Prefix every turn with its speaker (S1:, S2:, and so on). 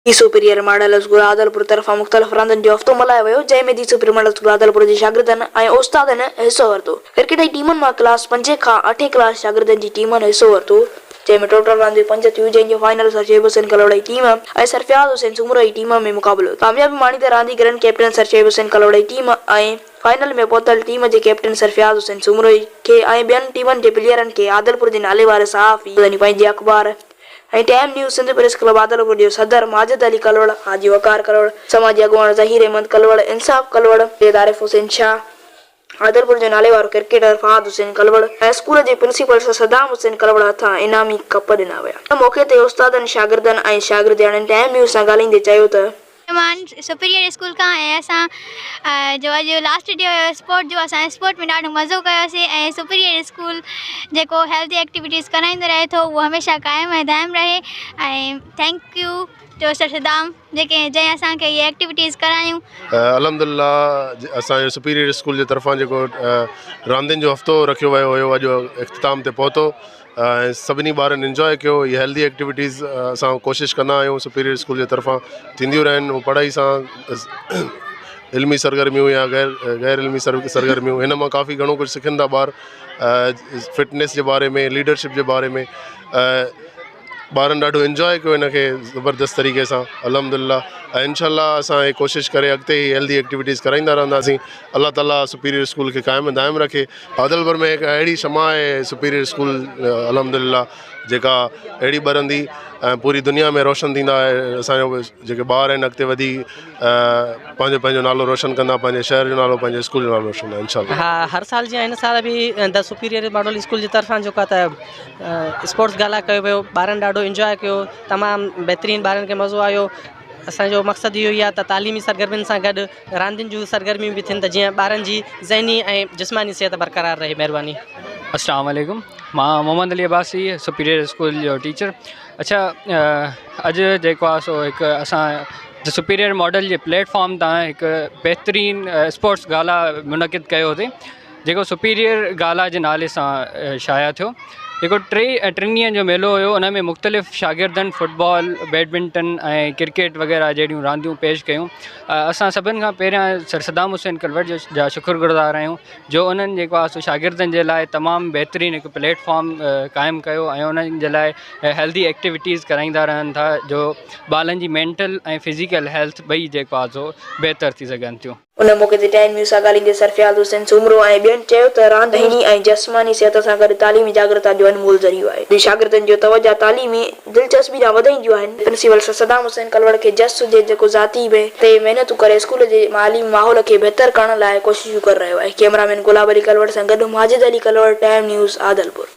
S1: दी superior model school Adalpur तरफ़ां मुख़्तलिफ़ रांदियुनि जो हफ़्तो मल्हायो वियो, जंहिं में दी सुपीरियर मॉडल स्कूल आदलपुर जे शागिर्दनि ऐं उस्तादनि हिसो वरितो। क्रिकेट जी टीमुनि मां क्लास 5 खां 8 क्लास शागिर्दनि जी टीमुनि हिसो वरितो, जंहिं में टोटल रांदियूं 5 थियूं, जंहिंजो फाइनल सरशेब हुसैन कलोड़ा जी टीम ऐं सरफराज़ हुसैन सूमरो जी टीम में मुक़ाबिलो। कामयाबी माणींदड़ रांदीगरनि कैप्टन सरशेब हुसैन कलोड़ा जी टीम ऐं फाइनल में पहुतल टीम जे कैप्टन सरफराज़ हुसैन सूमरो खे ऐं ॿियनि टीमुनि जे प्लेयरनि खे आदलपुर जे नाले वारे सहाफ़ी पंहिंजे अख़बार ऐं Time News Sindh press club Adalpur जो सदर माजिद अली कलोड़, हाजी वकार कलोड़, समाजी अॻुवान ज़हीर अहमद कलोड़, इंसाफ़ कलोड़, आरिफ हुसैन शाह, आदलपुर जो नाले वारो क्रिकेटर फहाद हुसैन कलोड़ ऐं स्कूल जे प्रिंसिपल सदाम हुसैन कलोड़ हथां इनामी कप ॾिना विया। हिन मौक़े ते उस्तादनि, शागिर्दनि ऐं शागिर्दियाणियुनि टाइम न्यूज़ सां ॻाल्हाईंदे चयो त
S2: सुपीरियर स्कूल का ऐं असां जो अॼु लास्ट डे हुयो स्पोर्ट जो, असां स्पोर्ट में ॾाढो मज़ो कयोसीं ऐं सुपीरियर स्कूल जेको हेल्दी एक्टिविटीज़ कराईंदो रहे थो उहो हमेशह क़ाइमु ऐं दाइमु रहे। ऐं थैंक यू जो सर सदाम जंहिं असांखे इहे एक्टिविटीज़ करायूं।
S3: अल्हम्दुलिल्लाह असांजे सुपीरियर स्कूल जे तरफ़ां जेको रांदियुनि जो हफ़्तो रखियो वियो हुयो अॼु इख़्तिताम ते पहुतो ऐं सभिनी ॿारनि इंजॉय कयो। इहे हेल्दी एक्टिविटीज़ असां कोशिशि कंदा आहियूं सुपीरियर स्कूल जे तरफ़ां थींदियूं रहनि। पढ़ाई सां इल्मी सरगर्मियूं या गैर इल्मी सरगर्मियूं हिन मां काफ़ी घणो कुझु सिखनि था ॿार, फिटनेस जे बारे में, लीडरशिप जे बारे में। ॿारनि ॾाढो इंजॉय कयो हिन खे ज़बरदस्त तरीक़े सां अल्हम्दुलिल्लाह। ऐं इंशाअल्लाह असां इहे कोशिशि करे अॻिते ई हेल्दी एक्टिविटीज़ कराईंदा रहंदासीं। अल्लाह ताला सुपीरियर स्कूल खे क़ाइमु दाइमु रखे। आदलपुर में हिकु अहिड़ी शमा आहे सुपीरियर स्कूल अल्हम्दुलिल्लाह जेका अहिड़ी ॿरंदी ऐं पूरी दुनिया में रोशन थींदा। असांजो जेके ॿार आहिनि अॻिते वधी पंहिंजो नालो रोशन कंदा, पंहिंजे शहर जो नालो, पंहिंजे स्कूल जो नालो रोशन कंदा इंशाअल्लाह।
S4: हा, हर साल जीअं हिन साल बि द सुपीरियर मॉडल स्कूल जे तरफ़ां जेको आहे त स्पोर्ट्स गाला कयो वियो। ॿारनि ॾाढो इंजॉय कयो, तमामु बहितरीनु ॿारनि खे मज़ो आयो। असांजो मक़सदु इहो ई आहे त तालीमी सरगर्मियुनि सां गॾु रांदियुनि जूं सरगर्मियूं बि थियनि त जीअं ॿारनि जी ज़हनी ऐं जिस्मानी सिहत बरक़रार रहे। महिरबानी।
S5: अस्सलाम वालेकुम, मां मोहम्मद अली अब्बासी सुपीरियर स्कूल जो टीचर। अच्छा, अॼु जेको आहे सो हिकु असां the superior model J platform तां हिकु बहितरीनु स्पोर्ट्स गाला मुनक़िद कयो हुते, जेको सुपीरियर गाला जे नाले सां शाया थियो। जेको टिनि ॾींहंनि जो मेलो हुयो, उन में मुख़्तलिफ़ शागिर्दनि फुटबॉल, बैडमिंटन ऐं क्रिकेट वग़ैरह जहिड़ियूं रांदियूं पेश कयूं। असां सभिनि खां पहिरियां सर सदाम हुसैन कलवट जा शुक्रगुज़ार आहियूं जो उन्हनि जेको आहे सो शागिर्दनि जे लाइ तमामु बहितरीनु हिकु प्लेटफॉर्म क़ाइमु कयो ऐं उन्हनि जे लाइ हेल्दी एक्टिविटीज़ कराईंदा रहनि था जो ॿारनि जी मेंटल ऐं फिज़िकल हेल्थ ॿई जेको आहे सो बहितर थी सघनि थियूं।
S1: उन मौक़े ते टाइम न्यूज़ सां ॻाल्हाईंदे सरफराज़ हुसैन सूमरो ऐं ॿियनि चयो त रांदि ज़हनी ऐं जिस्मानी सिहत सां गॾु तालीमी जागरूकता जो अनमोल ज़रियो आहे। शागिर्दनि जो तवजा तालीमी दिलचस्पी ॾांहुं वधाईंदियूं आहिनि। प्रिंसिपल सदाम हुसैन कलवड़ खे जस हुजे जेको ज़ाती में ते महिनतूं करे स्कूल जे माली माहौल खे बहितर करण लाइ कोशिशूं करे रहियो आहे। कैमरामैन गुलाब अली कलवड़ सां गॾु माजिद अली कलवड़, टाइम न्यूज़ आदलपुर।